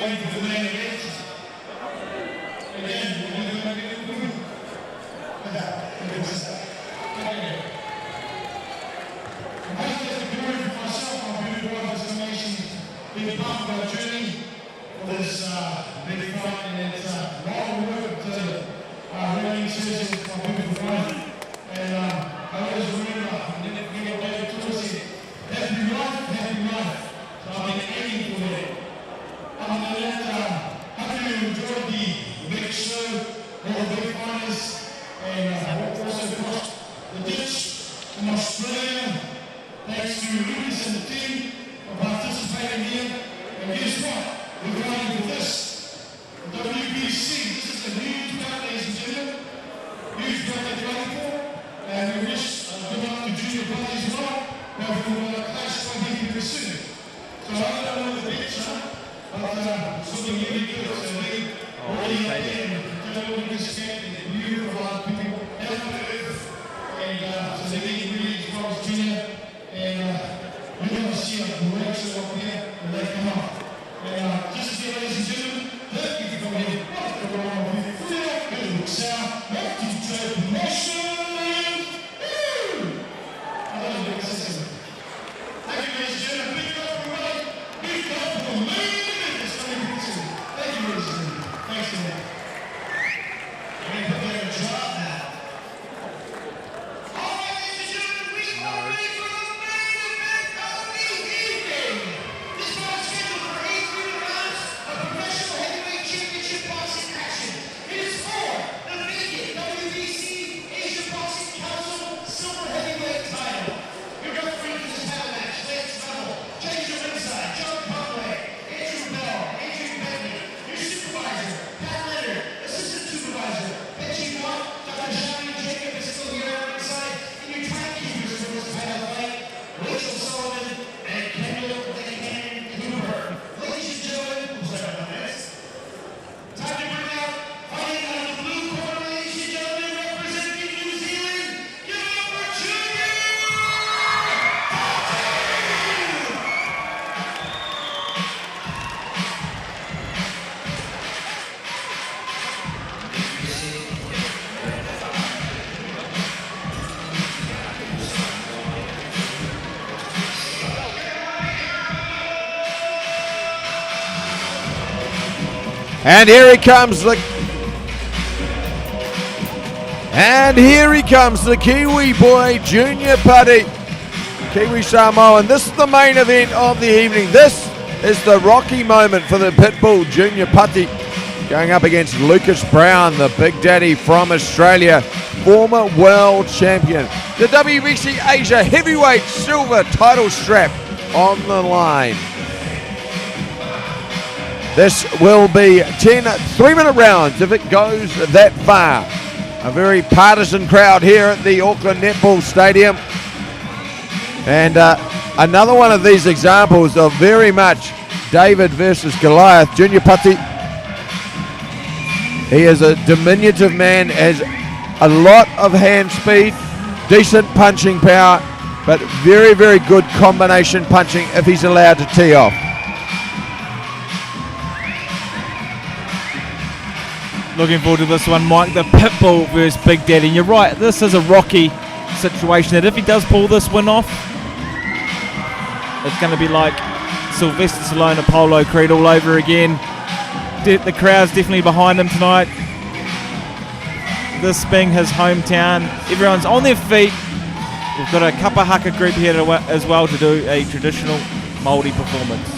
waiting for the main event. Again, we're going to make it good. Okay. I'm going to take the glory for myself. I'm going to do one destination, being part of our journey for this big fight, and it's a lot of work to running series from beautiful fight. And I always remember, I never forget what David Tour said, happy life. So I've been aiming for that. Other than that, hope you enjoyed the big show, all the big fighters, and also across the ditch in Australia. Thanks to Lucas and the team for participating here. And guess what? We're going with this. WBC. This is a huge bout, ladies and gentlemen. Huge bout they're going for. And we wish good luck to Junior Pati as well. But we'll clash quite heavily soon. So I don't know the big shot, but it's looking really good. So they already up there and doing all this camp and beautiful people out on the earth. And so they're getting really close to Junior. And we're going to see a great show up here when they come up. And just to say, ladies and gentlemen, thank you for coming in. What's going on with you? Good sound. Multi-trade promotion. Thank you, ladies and gentlemen. Big up for me. Big up for the main event. It's coming to you. Thank you, ladies and gentlemen. Thanks for that. I'm going to put that in a drop now. All right, ladies and gentlemen, we are ready for the main event of the evening. This one is scheduled for 8 rounds of professional heavyweight championship boxing action. It is for the vacant WBC Asia Boxing Council Silver Heavyweight title. Your referee for this title match, Lance Runnell, James Ringside, John Conway, Andrew Bell, Adrian Bentley, your supervisor, Pat Leonard, assistant supervisor, Benji Watt, Dr. Johnny Jacob is still here on ringside, and your timekeepers for this title fight, Rachel Sullivan and Kendall the Cannon Cooper. Ladies and gentlemen, who's that on this? Time to bring out, fighting out of the blue corner, ladies and gentlemen, representing New Zealand, give it up for Junior! And here he comes, the Kiwi boy, Junior Pati, Kiwi Samoan. This is the main event of the evening. This is the rocky moment for the Pitbull, Junior Pati, going up against Lucas Browne, the Big Daddy from Australia, former world champion. The WBC Asia Heavyweight Silver title strap on the line. This will be 10 3-minute rounds if it goes that far. A very partisan crowd here at the Auckland Netball Stadium. And another one of these examples of very much David versus Goliath. Junior Pati, he is a diminutive man, has a lot of hand speed, decent punching power, but very, very good combination punching if he's allowed to tee off. Looking forward to this one, Mike. The Pitbull versus Big Daddy. And you're right, this is a rocky situation that if he does pull this win off, it's going to be like Sylvester Stallone, Apollo Creed all over again. The crowd's definitely behind him tonight. This being his hometown, everyone's on their feet. We've got a Kapa Haka group here as well to do a traditional Māori performance.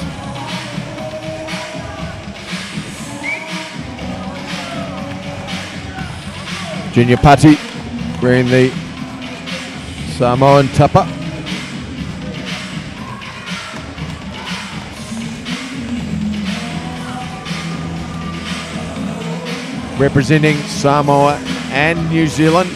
Junior Pati wearing the Samoan tapa. Representing Samoa and New Zealand.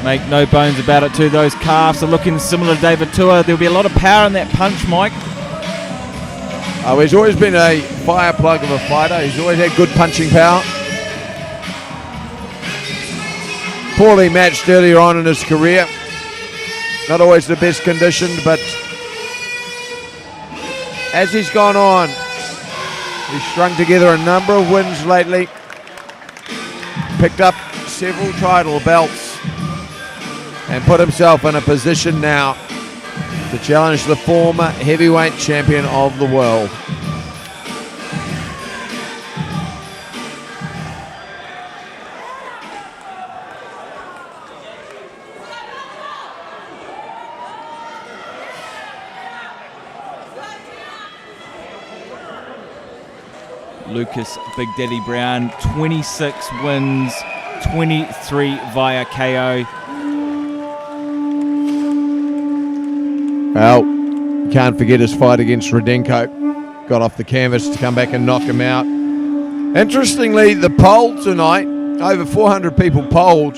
Make no bones about it too, those calves are looking similar to David Tua. There'll be a lot of power in that punch, Mike. Oh, he's always been a fire plug of a fighter. He's always had good punching power. Poorly matched earlier on in his career. Not always the best conditioned, but as he's gone on, he's strung together a number of wins lately, picked up several title belts, and put himself in a position now to challenge the former heavyweight champion of the world. Lucas Big Daddy Browne, 26 wins, 23 via KO. Well, you can't forget his fight against Rudenko. Got off the canvas to come back and knock him out. Interestingly, the poll tonight, over 400 people polled,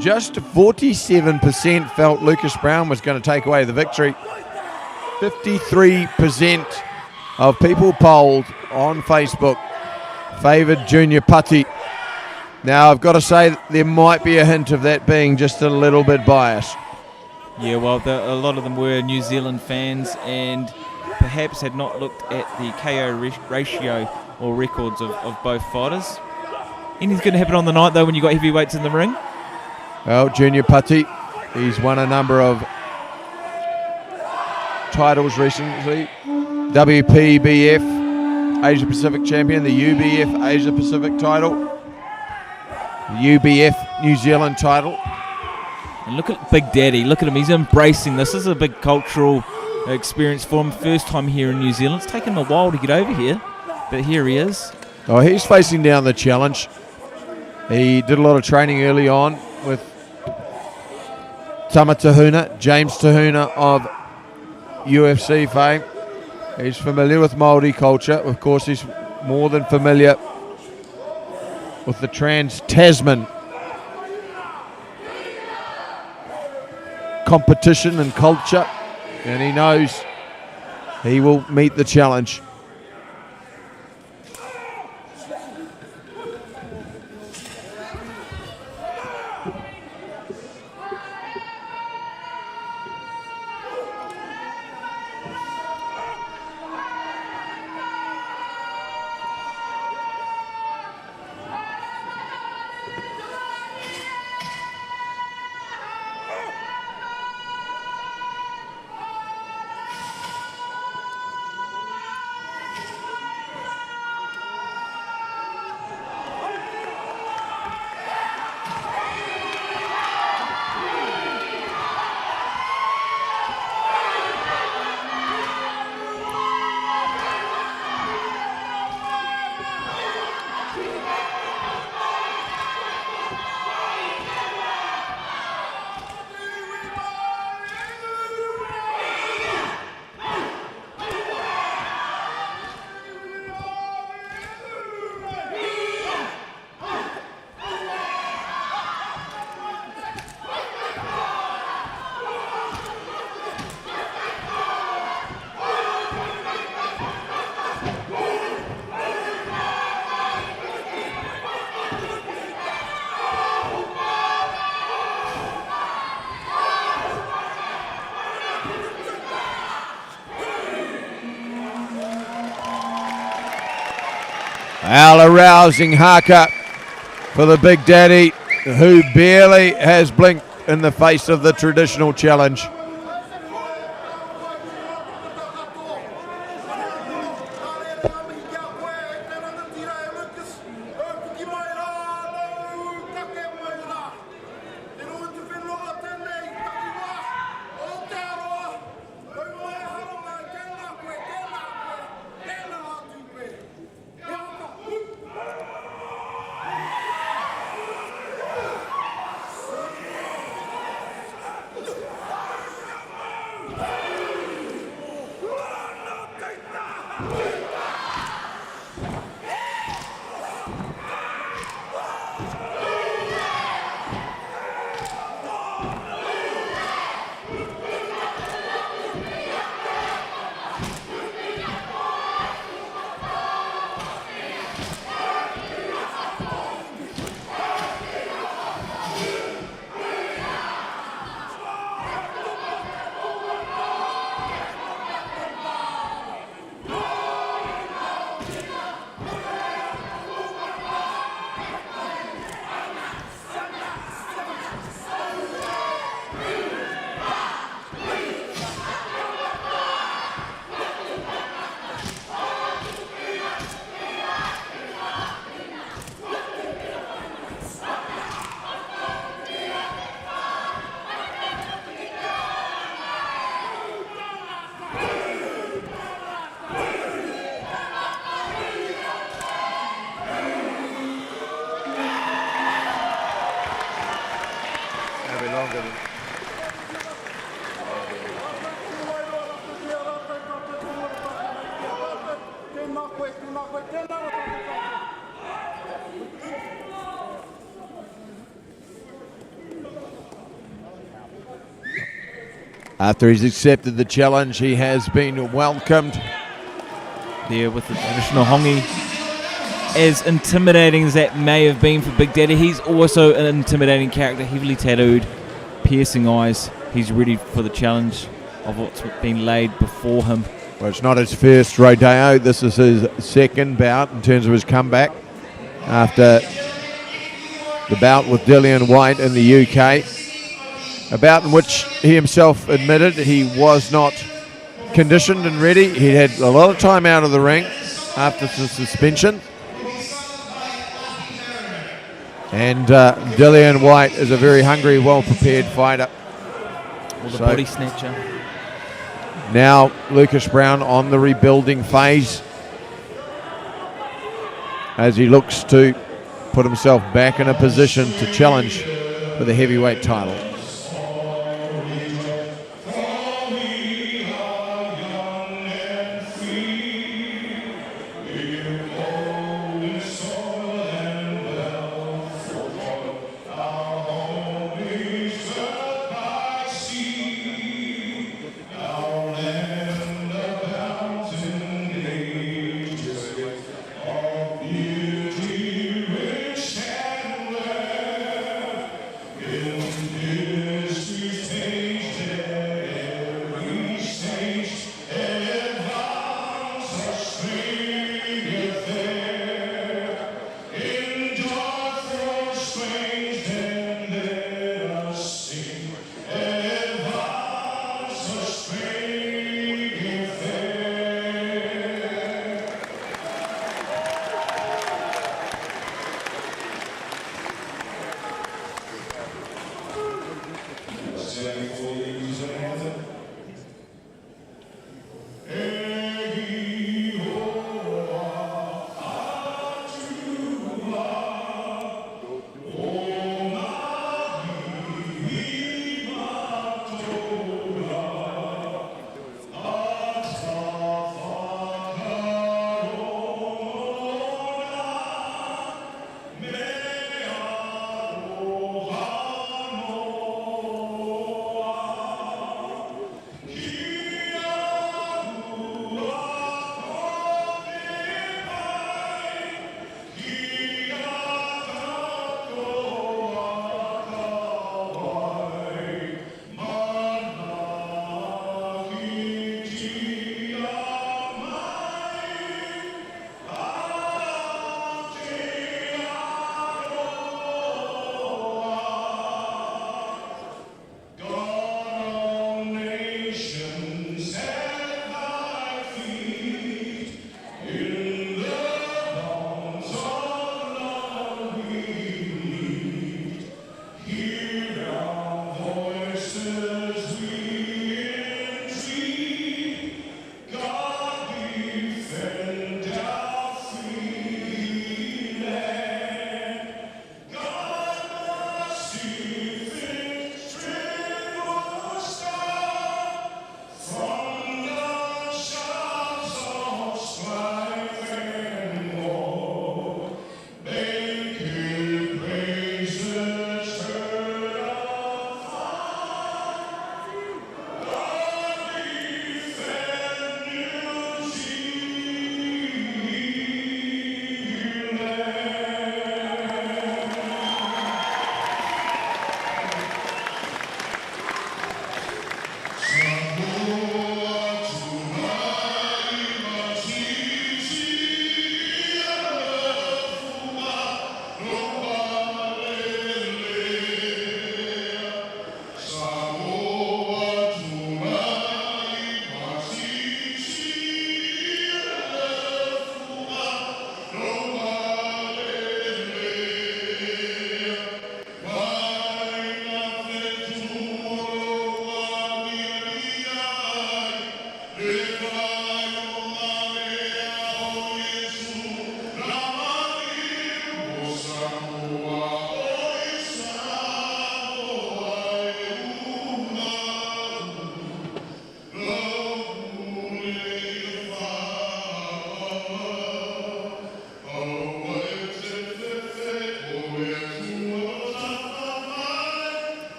just 47% felt Lucas Browne was going to take away the victory. 53% of people polled on Facebook favoured Junior Pati. Now, I've got to say that there might be a hint of that being just a little bit biased. Yeah, well, a lot of them were New Zealand fans and perhaps had not looked at the KO ratio or records of both fighters. Anything's going to happen on the night, though, when you got heavyweights in the ring? Well, Junior Pati, he's won a number of titles recently. WPBF Asia Pacific champion, the UBF Asia Pacific title, the UBF New Zealand title. And look at Big Daddy, look at him, he's embracing this. This is a big cultural experience for him. First time here in New Zealand. It's taken him a while to get over here, but here he is. Oh, he's facing down the challenge. He did a lot of training early on with Tama Tahuna, James Tahuna of UFC fame. He's familiar with Māori culture. Of course, he's more than familiar with the Trans-Tasman competition and culture, and he knows he will meet the challenge. Well, a rousing haka for the Big Daddy, who barely has blinked in the face of the traditional challenge. After he's accepted the challenge, he has been welcomed. There with the traditional hongi. As intimidating as that may have been for Big Daddy, he's also an intimidating character, heavily tattooed, piercing eyes. He's ready for the challenge of what's been laid before him. Well, it's not his first rodeo. This is his second bout in terms of his comeback after the bout with Dillian White in the UK. A bout in which he himself admitted he was not conditioned and ready. He had a lot of time out of the ring after the suspension. And Dillian White is a very hungry, well-prepared fighter. Or the body snatcher. Now Lucas Browne on the rebuilding phase as he looks to put himself back in a position to challenge for the heavyweight title.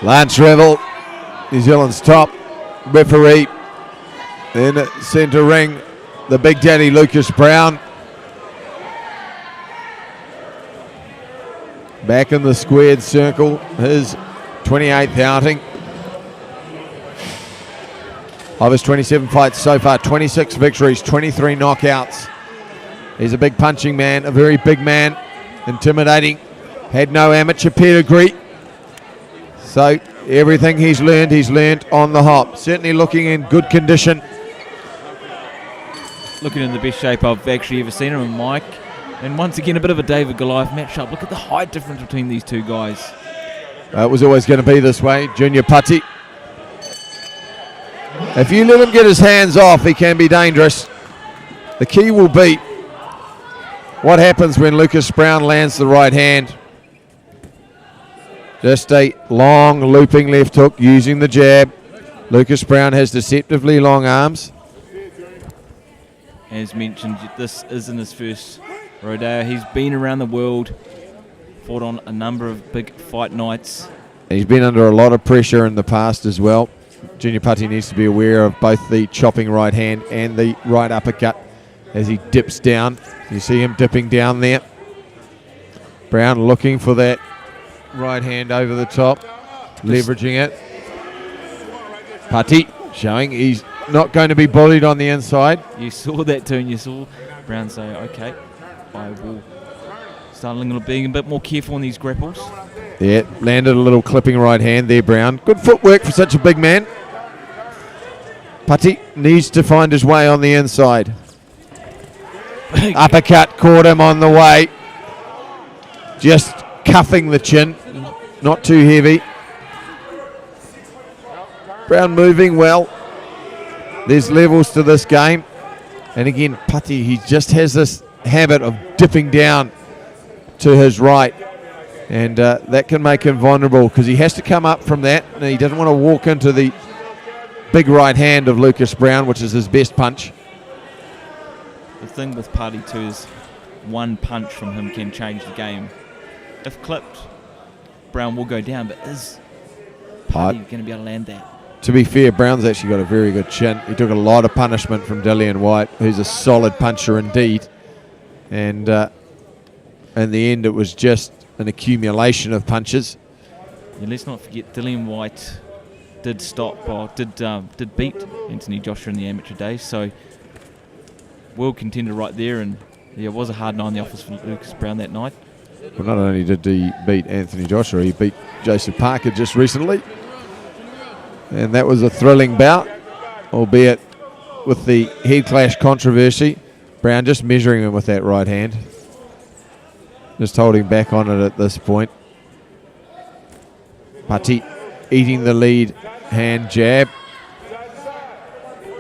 Lance Revel, New Zealand's top referee. In the centre ring, the Big Daddy Lucus Browne. Back in the squared circle, his 28th outing. Of his 27 fights so far, 26 victories, 23 knockouts. He's a big punching man, a very big man, intimidating. Had no amateur pedigree. So everything he's learned on the hop. Certainly looking in good condition. Looking in the best shape I've actually ever seen him in, Mike. And once again, a bit of a David Goliath matchup. Look at the height difference between these two guys. It was always going to be this way. Junior Pati. If you let him get his hands off, he can be dangerous. The key will be what happens when Lucus Browne lands the right hand. Just a long looping left hook using the jab. Lucus Browne has deceptively long arms. As mentioned, this isn't his first rodeo. He's been around the world, fought on a number of big fight nights. He's been under a lot of pressure in the past as well. Junior Pati needs to be aware of both the chopping right hand and the right uppercut as he dips down. You see him dipping down there. Browne looking for that right hand over the top, leveraging it. Pati showing he's not going to be bullied on the inside. You saw that too, and you saw Browne say, okay, I will start being a bit more careful on these grapples. Yeah, landed a little clipping right hand there, Browne. Good footwork for such a big man. Pati needs to find his way on the inside. Uppercut caught him on the way. Just cuffing the chin, not too heavy. Browne moving well. There's levels to this game. And again, Pati, he just has this habit of dipping down to his right. And that can make him vulnerable because he has to come up from that. And he doesn't want to walk into the big right hand of Lucus Browne, which is his best punch. The thing with Pati too is one punch from him can change the game. If clipped, Browne will go down, but is Pati going to be able to land that? To be fair, Browne's actually got a very good chin. He took a lot of punishment from Dillian White, who's a solid puncher indeed. And in the end, it was just an accumulation of punches. Yeah, let's not forget Dillian White did beat Anthony Joshua in the amateur days, so world contender right there. And yeah, it was a hard night in the office for Lucus Browne that night. Well, not only did he beat Anthony Joshua, he beat Joseph Parker just recently. And that was a thrilling bout, albeit with the head clash controversy. Browne just measuring him with that right hand. Just holding back on it at this point. Pati eating the lead hand jab.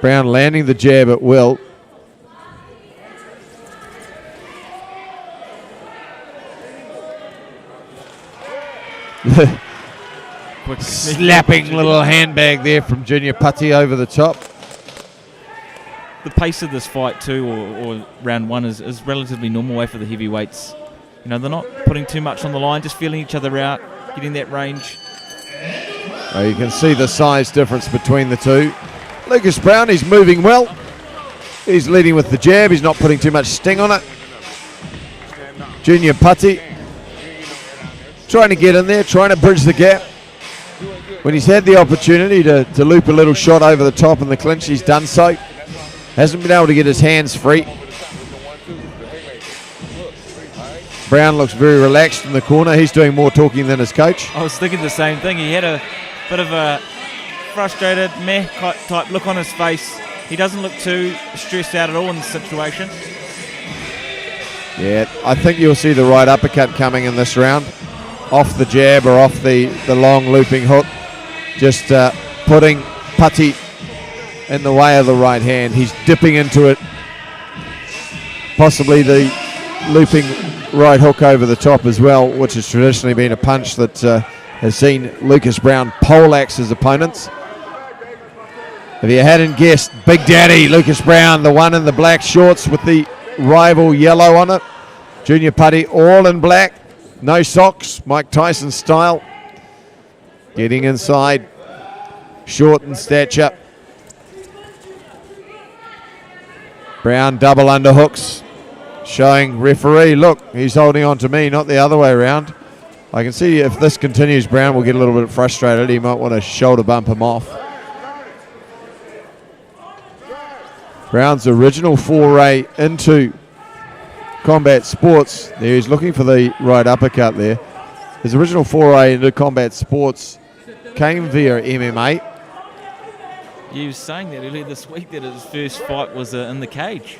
Browne landing the jab at will. Slapping little handbag there from Junior Pati over the top. The pace of this fight too, or round one, is relatively normal way for the heavyweights. You know, they're not putting too much on the line, just feeling each other out, getting that range. Oh, you can see the size difference between the two. Lucus Browne, he's moving well. He's leading with the jab. He's not putting too much sting on it. Junior Pati trying to get in there, trying to bridge the gap. When he's had the opportunity to loop a little shot over the top in the clinch, he's done so. Hasn't been able to get his hands free. Browne looks very relaxed in the corner. He's doing more talking than his coach. I was thinking the same thing. He had a bit of a frustrated, meh type look on his face. He doesn't look too stressed out at all in the situation. Yeah, I think you'll see the right uppercut coming in this round. Off the jab or off the long looping hook. Just putting Pati in the way of the right hand. He's dipping into it. Possibly the looping right hook over the top as well, which has traditionally been a punch that has seen Lucus Browne poleaxe his opponents. If you hadn't guessed, Big Daddy Lucus Browne, the one in the black shorts with the rival yellow on it. Junior Pati all in black, no socks, Mike Tyson style. getting inside, short in stature. Browne double underhooks, showing referee, look, he's holding on to me, not the other way around. I can see if this continues, Browne will get a little bit frustrated. He might want to shoulder bump him off. Browne's original foray into combat sports, there he's looking for the right uppercut there. His original foray into combat sports came via MMA. He was saying that earlier this week that his first fight was in the cage.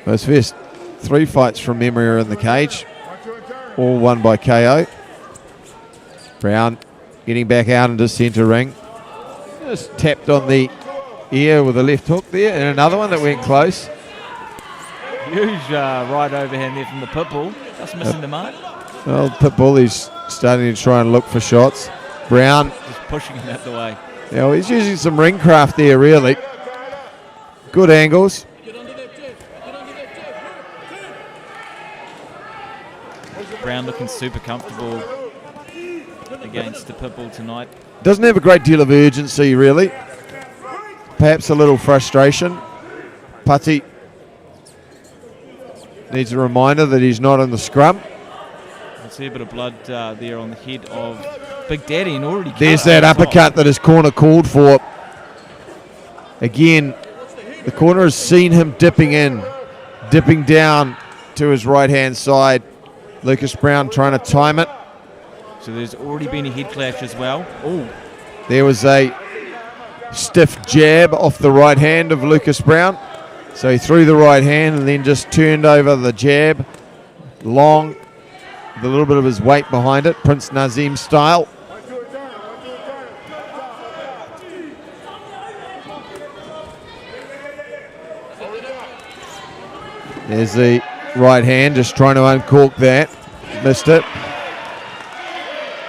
His first 3 fights from memory are in the cage, all won by KO. Browne getting back out into centre ring. Just tapped on the ear with a left hook there, and another one that went close. Huge right overhand there from the Pitbull. Just missing the mark. Well, Pitbull is starting to try and look for shots. Browne just pushing him out the way. Now he's using some ring craft there, really. Good angles. Browne looking super comfortable against the Pitbull tonight. Doesn't have a great deal of urgency, really. Perhaps a little frustration. Pati needs a reminder that he's not in the scrum. I see a bit of blood there on the head of Big Daddy, and already there's that uppercut that his corner called for. Again, the corner has seen him dipping down to his right-hand side. Lucas Browne trying to time it. So there's already been a head clash as well. Oh, there was a stiff jab off the right hand of Lucas Browne. So he threw the right hand and then just turned over the jab, long, with a little bit of his weight behind it, Prince Nazim style. There's the right hand, just trying to uncork that. Missed it.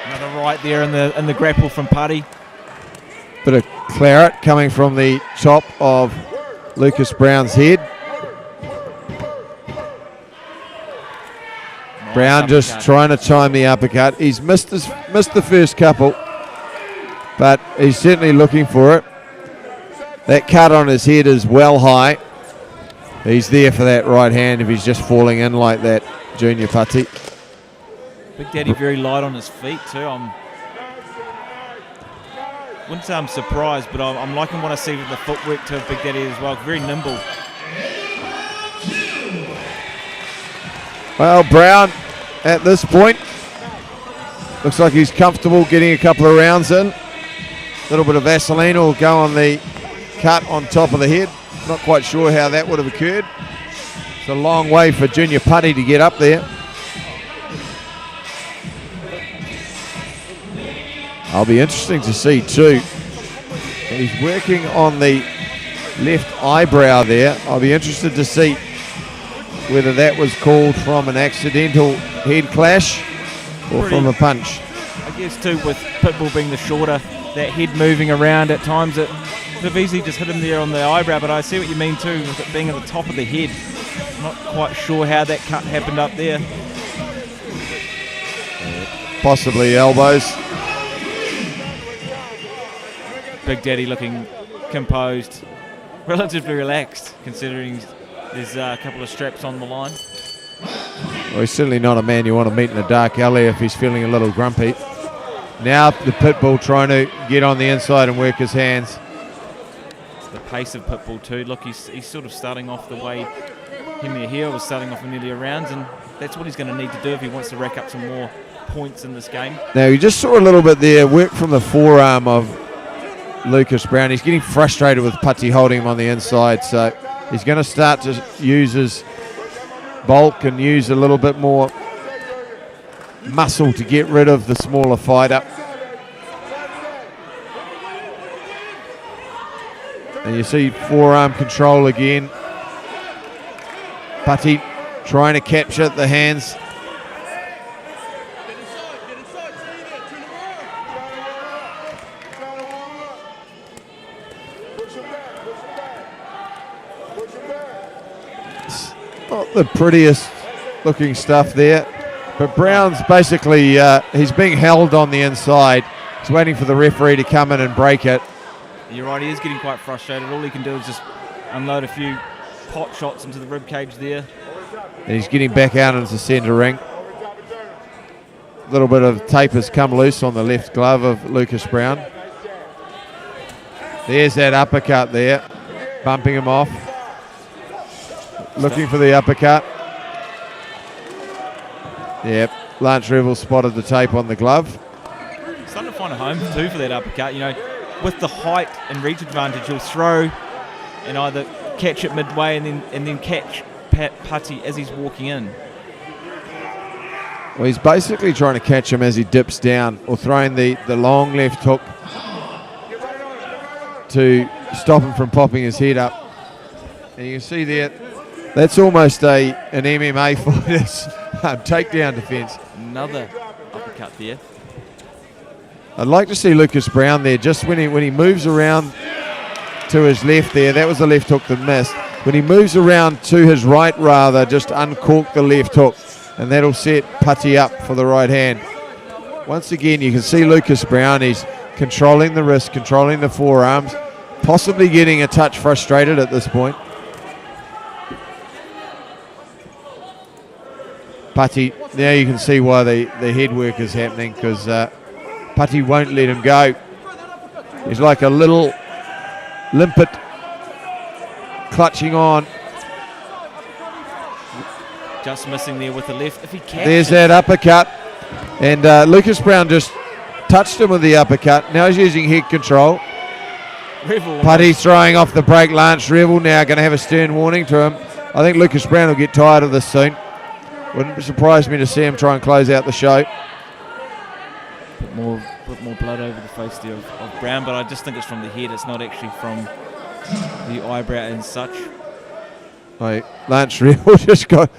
Another right there in the grapple from Pati. Bit of claret coming from the top of Lucas Browne's head. Nice Browne just uppercut. trying to time the uppercut. He's missed the first couple, but he's certainly looking for it. That cut on his head is well high. He's there for that right hand if he's just falling in like that, Junior Pati. Big Daddy very light on his feet too. Wouldn't say I'm surprised, but I'm liking what I see with the footwork to Big Daddy as well. Very nimble. Well, Browne at this point looks like he's comfortable getting a couple of rounds in. A little bit of Vaseline will go on the cut on top of the head. Not quite sure how that would have occurred. It's a long way for Junior Pati to get up there. I'll be interesting to see too. He's working on the left eyebrow there. I'll be interested to see whether that was called from an accidental head clash or from a punch. I guess too, with Pitbull being the shorter, that head moving around at times, it could have easily just hit him there on the eyebrow, but I see what you mean too, with it being at the top of the head. I'm not quite sure how that cut happened up there. Possibly elbows. Big Daddy looking composed, relatively relaxed, considering there's a couple of straps on the line. Well, he's certainly not a man you want to meet in a dark alley if he's feeling a little grumpy. Now the Pitbull trying to get on the inside and work his hands. The pace of Pitbull too. Look, he's sort of starting off the way Hemia here was starting off in earlier rounds, and that's what he's going to need to do if he wants to rack up some more points in this game. Now you just saw a little bit there, work from the forearm of Lucas Browne. He's getting frustrated with Pati holding him on the inside, so he's going to start to use his bulk and use a little bit more muscle to get rid of the smaller fighter. And you see forearm control again. Pati trying to capture the hands. Not the prettiest looking stuff there, but Browne's basically he's being held on the inside. He's waiting for the referee to come in and break it. You're right, he is getting quite frustrated. All he can do is just unload a few pot shots into the rib cage there. And he's getting back out into the centre ring. A little bit of tape has come loose on the left glove of Lucas Browne. There's that uppercut there, bumping him off. Looking for the uppercut. Yep, Lance Revel spotted the tape on the glove. Starting to find a home too for that uppercut. You know, with the height and reach advantage, he'll throw and either catch it midway and then catch Pati as he's walking in. Well, he's basically trying to catch him as he dips down, or throwing the long left hook to stop him from popping his head up. And you can see there, that's almost an MMA fighter's takedown defence. Another uppercut there. I'd like to see Lucas Browne there, just when he moves around to his left there. That was the left hook that missed. When he moves around to his right, rather, just uncork the left hook, and that'll set Pati up for the right hand. Once again, you can see Lucas Browne, he's controlling the wrist, controlling the forearms, possibly getting a touch frustrated at this point. Pati, now you can see why the head work is happening, because Pati won't let him go. He's like a little limpet clutching on. Just missing there with the left. If he catches, there's that uppercut. And Lucas Browne just touched him with the uppercut. Now he's using head control. Pati's throwing off the break. Lance Revel now going to have a stern warning to him. I think Lucas Browne will get tired of this soon. Wouldn't surprise me to see him try and close out the show. Put more blood over the face there of Browne, but I just think it's from the head. It's not actually from the eyebrow and such. Right, Lance Revel just got...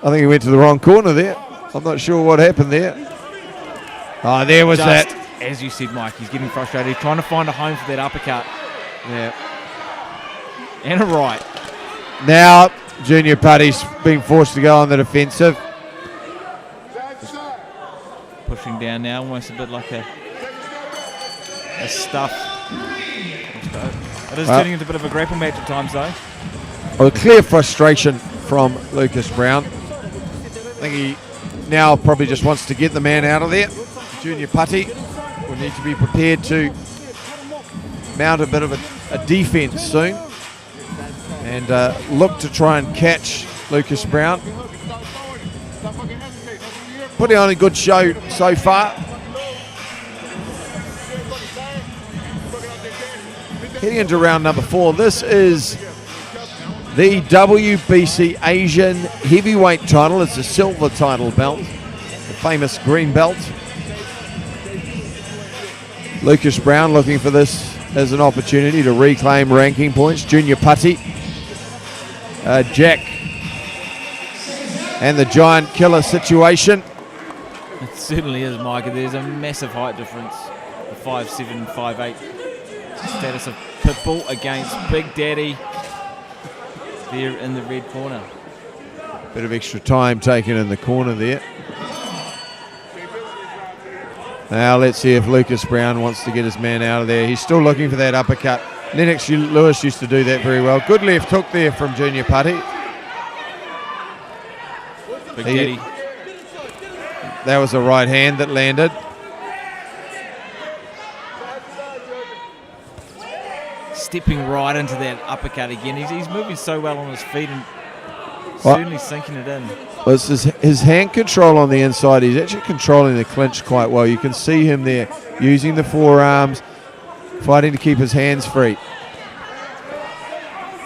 I think he went to the wrong corner there. I'm not sure what happened there. Oh, there was just, that. As you said, Mike, he's getting frustrated. He's trying to find a home for that uppercut. Yeah. And a right. Now, Junior Pati's being forced to go on the defensive. Pushing down now, almost a bit like a stuff. It is turning into a bit of a grapple match at times, though. Well, clear frustration from Lucas Browne. I think he now probably just wants to get the man out of there. Junior Pati will need to be prepared to mount a bit of a defence soon and look to try and catch Lucas Browne. Putting on a good show so far. Heading into round number 4. This is the WBC Asian Heavyweight title. It's a silver title belt, the famous green belt. Lucas Browne looking for this as an opportunity to reclaim ranking points. Junior Pati, Jack, and the giant killer situation. It certainly is, Mike. There's a massive height difference. The 5'7", 5'8" status of Pitbull against Big Daddy there in the red corner. Bit of extra time taken in the corner there. Now let's see if Lucas Browne wants to get his man out of there. He's still looking for that uppercut. Lennox Lewis used to do that very well. Good left hook there from Junior Pati. Big Daddy. That was a right hand that landed. Stepping right into that uppercut again. He's moving so well on his feet and certainly sinking it in. Well, it's his hand control on the inside. He's actually controlling the clinch quite well. You can see him there using the forearms, fighting to keep his hands free.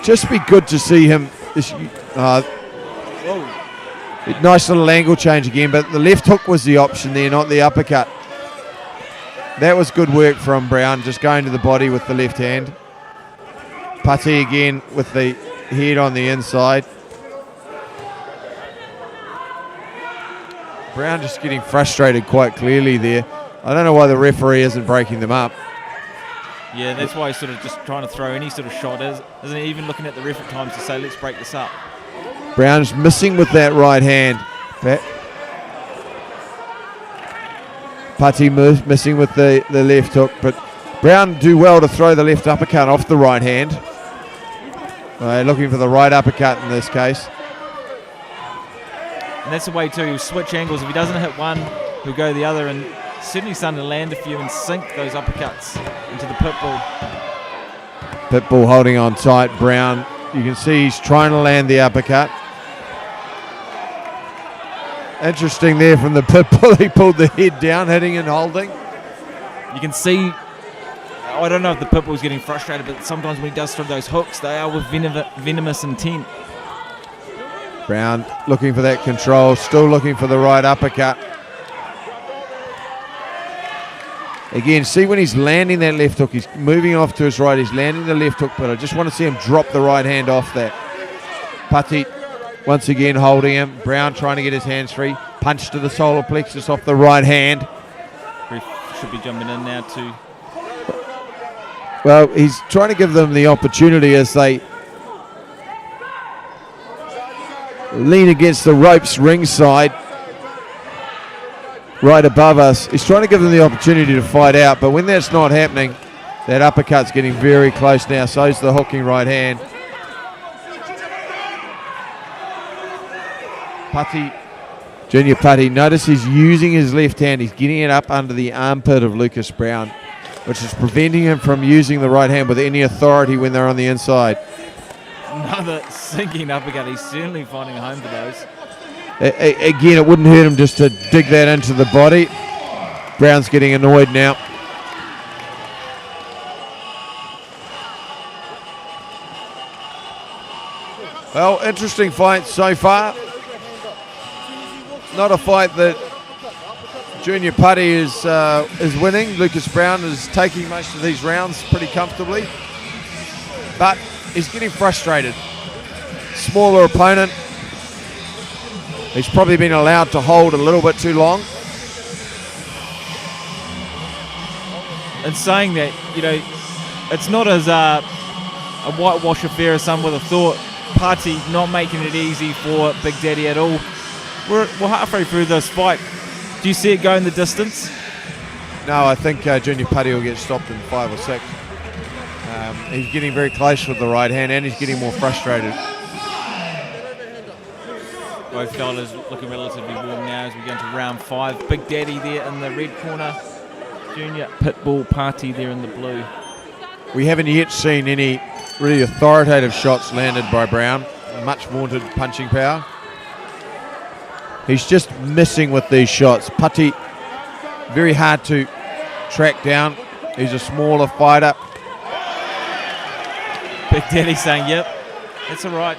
Just be good to see him. Nice little angle change again, but the left hook was the option there, not the uppercut. That was good work from Browne, just going to the body with the left hand. Pati again with the head on the inside. Browne just getting frustrated quite clearly there. I don't know why the referee isn't breaking them up. Yeah, that's why he's sort of just trying to throw any sort of shot. Isn't he even looking at the ref at times to say, let's break this up. Browne's missing with that right hand. Pati missing with the left hook, but Browne do well to throw the left uppercut off the right hand. Looking for the right uppercut in this case. And that's the way too, he'll switch angles. If he doesn't hit one, he'll go the other, and certainly starting to land a few and sink those uppercuts into the Pitbull. Pitbull holding on tight. Browne, you can see he's trying to land the uppercut. Interesting there from the Pitbull. He pulled the head down, hitting and holding. You can see, I don't know if the Pitbull's getting frustrated, but sometimes when he does throw those hooks, they are with venomous intent. Browne looking for that control, still looking for the right uppercut. Again, see when he's landing that left hook, he's moving off to his right, he's landing the left hook, but I just want to see him drop the right hand off that. Pati once again holding him. Browne trying to get his hands free. Punch to the solar plexus off the right hand. Ref should be jumping in now too. Well, he's trying to give them the opportunity as they lean against the ropes ringside right above us. He's trying to give them the opportunity to fight out, but when that's not happening, that uppercut's getting very close now. So's the hooking right hand. Pati, Junior Pati, notice he's using his left hand. He's getting it up under the armpit of Lucus Browne, which is preventing him from using the right hand with any authority when they're on the inside. Another sinking uppercut. He's certainly finding a home for those. Again, it wouldn't hurt him just to dig that into the body. Browne's getting annoyed now. Well, interesting fight so far. Not a fight that Junior Pati is winning. Lucus Browne is taking most of these rounds pretty comfortably, but he's getting frustrated. Smaller opponent. He's probably been allowed to hold a little bit too long. And saying that, you know, it's not as a whitewash affair as some would have thought. Pati not making it easy for Big Daddy at all. We're halfway through this fight. Do you see it going the distance? No, I think Junior Pati will get stopped in 5 or 6. He's getting very close with the right hand and he's getting more frustrated. Both fellas looking relatively warm now as we go into round 5. Big Daddy there in the red corner. Junior Pitbull Pati there in the blue. We haven't yet seen any really authoritative shots landed by Browne. Much vaunted punching power. He's just missing with these shots. Pati, very hard to track down. He's a smaller fighter. Big Daddy saying, yep, that's all right.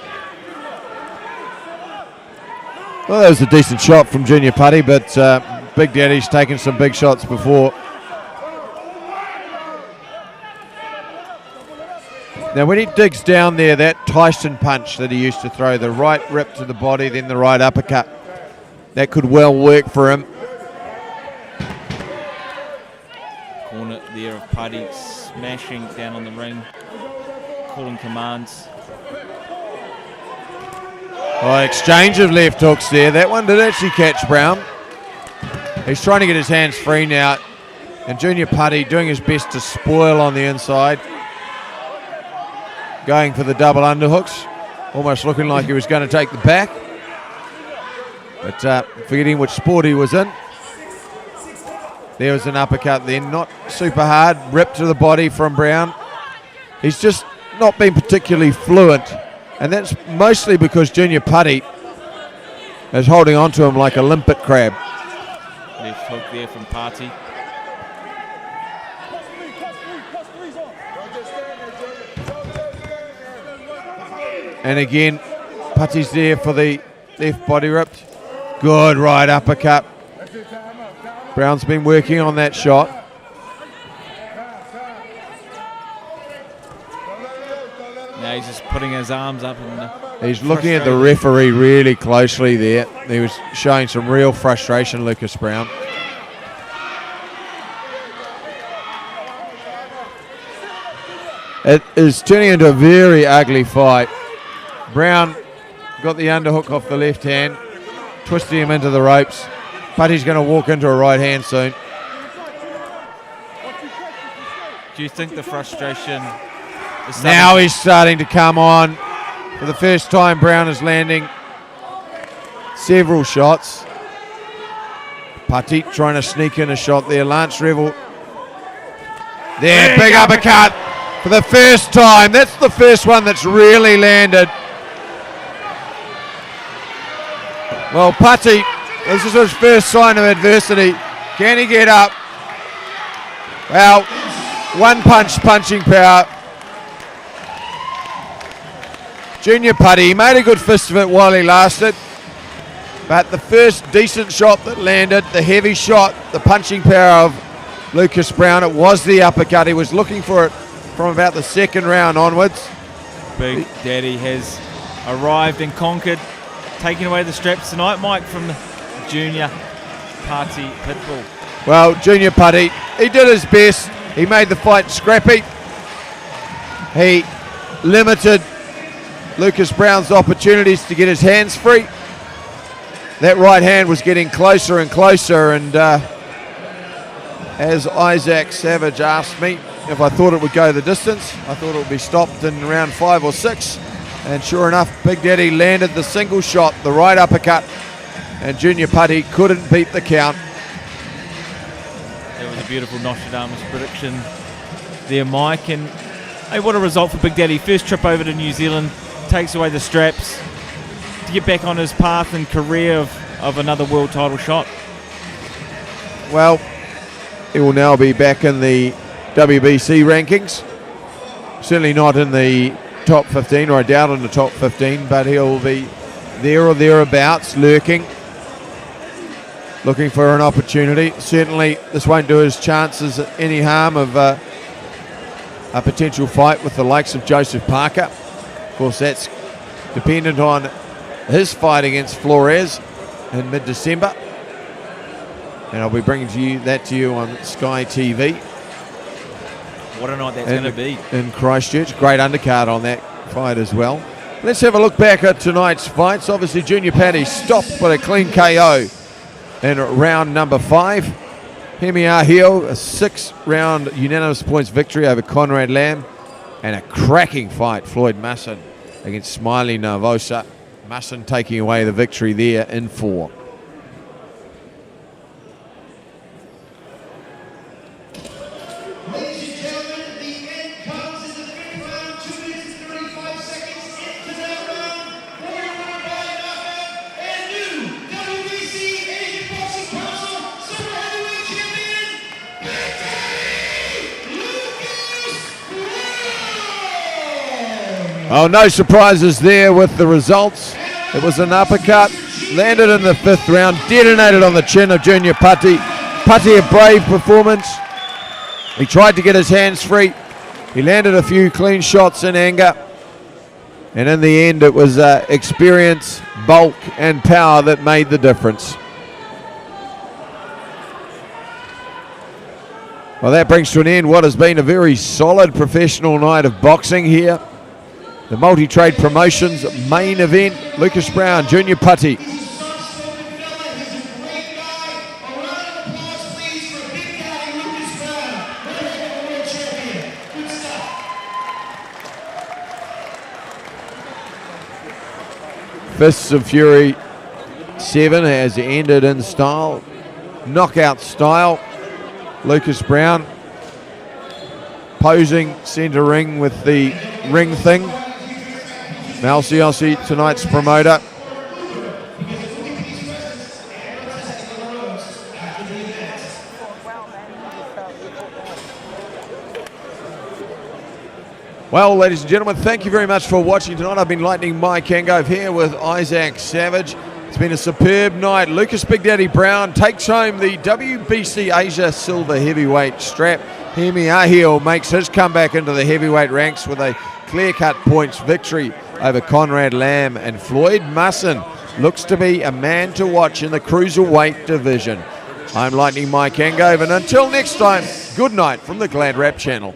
Well, that was a decent shot from Junior Pati, but Big Daddy's taken some big shots before. Now, when he digs down there, that Tyson punch that he used to throw, the right rip to the body, then the right uppercut, that could well work for him. Corner there of Pati smashing down on the ring, calling commands. Oh, exchange of left hooks there. That one did actually catch Browne. He's trying to get his hands free now. And Junior Pati doing his best to spoil on the inside. Going for the double underhooks. Almost looking like he was going to take the back. But forgetting which sport he was in. There was an uppercut then. Not super hard. Rip to the body from Browne. He's just not been particularly fluent. And that's mostly because Junior Pati is holding on to him like a limpet crab. Left hook there from Pati. And again, Pati's there for the left body ripped. Good right uppercut. Browne's been working on that shot. Now he's just putting his arms up. And he's looking at the referee really closely there. He was showing some real frustration, Lucus Browne. It is turning into a very ugly fight. Browne got the underhook off the left hand, twisting him into the ropes. Pati's going to walk into a right hand soon. Do you think the frustration is Now he's starting to come on. For the first time, Browne is landing several shots. Pati trying to sneak in a shot there. Lance Revel. There, big uppercut for the first time. That's the first one that's really landed. Well, Pati, this is his first sign of adversity. Can he get up? Well, one punching power. Junior Pati, he made a good fist of it while he lasted. But the first decent shot that landed, the heavy shot, the punching power of Lucas Browne, it was the uppercut. He was looking for it from about the second round onwards. Big Daddy has arrived and conquered, taking away the straps tonight, Mike, from the Junior Pati Pitbull. Well, Junior Pati, he did his best. He made the fight scrappy. He limited Lucas Browne's opportunities to get his hands free. That right hand was getting closer and closer, and as Isaac Savage asked me if I thought it would go the distance, I thought it would be stopped in round 5 or 6, and sure enough, Big Daddy landed the single shot, the right uppercut, and Junior Pati couldn't beat the count. That was a beautiful Nostradamus prediction there, Mike, and hey, what a result for Big Daddy. First trip over to New Zealand, takes away the straps to get back on his path and career of another world title shot. Well, he will now be back in the WBC rankings. Certainly not in the top 15, or I doubt in the top 15, but he'll be there or thereabouts, lurking, looking for an opportunity. Certainly this won't do his chances any harm of a potential fight with the likes of Joseph Parker. Of course, that's dependent on his fight against Flores in mid-December. And I'll be bringing that to you on Sky TV. What a night that's going to be. In Christchurch. Great undercard on that fight as well. Let's have a look back at tonight's fights. Obviously, Junior Pati stopped by a clean KO in round number 5. Hemi Ahio, a 6-round unanimous points victory over Conrad Lamb. And a cracking fight, Floyd Masson against Smiley Narvosa. Masson taking away the victory there in 4. Ladies and gentlemen, the end comes in the 5th round, 2 minutes and 35 seconds into that round. For your winner by knockout and new WBC Asian Boxing Council Super Heavyweight Champion, Big Daddy Lucas Browne. Oh, no surprises there with the results. It was an uppercut, landed in the 5th round, detonated on the chin of Junior Pati. Pati, a brave performance. He tried to get his hands free. He landed a few clean shots in anger. And in the end, it was experience, bulk, and power that made the difference. Well, that brings to an end what has been a very solid professional night of boxing here. The Multi-Trade Promotions main event, Lucas Browne, Junior Pati. Fists of Fury 7 has ended in style, knockout style. Lucas Browne posing centre ring with the ring thing. Malciossi, tonight's promoter. Well, ladies and gentlemen, thank you very much for watching tonight. I've been Lightning Mike Angove here with Isaac Savage. It's been a superb night. Lucas Big Daddy Browne takes home the WBC Asia Silver Heavyweight strap. Hemi Ahio makes his comeback into the heavyweight ranks with a clear-cut points victory over Conrad Lamb, and Floyd Masson looks to be a man to watch in the cruiserweight division. I'm Lightning Mike Angove, and until next time, good night from the Glad Rap Channel.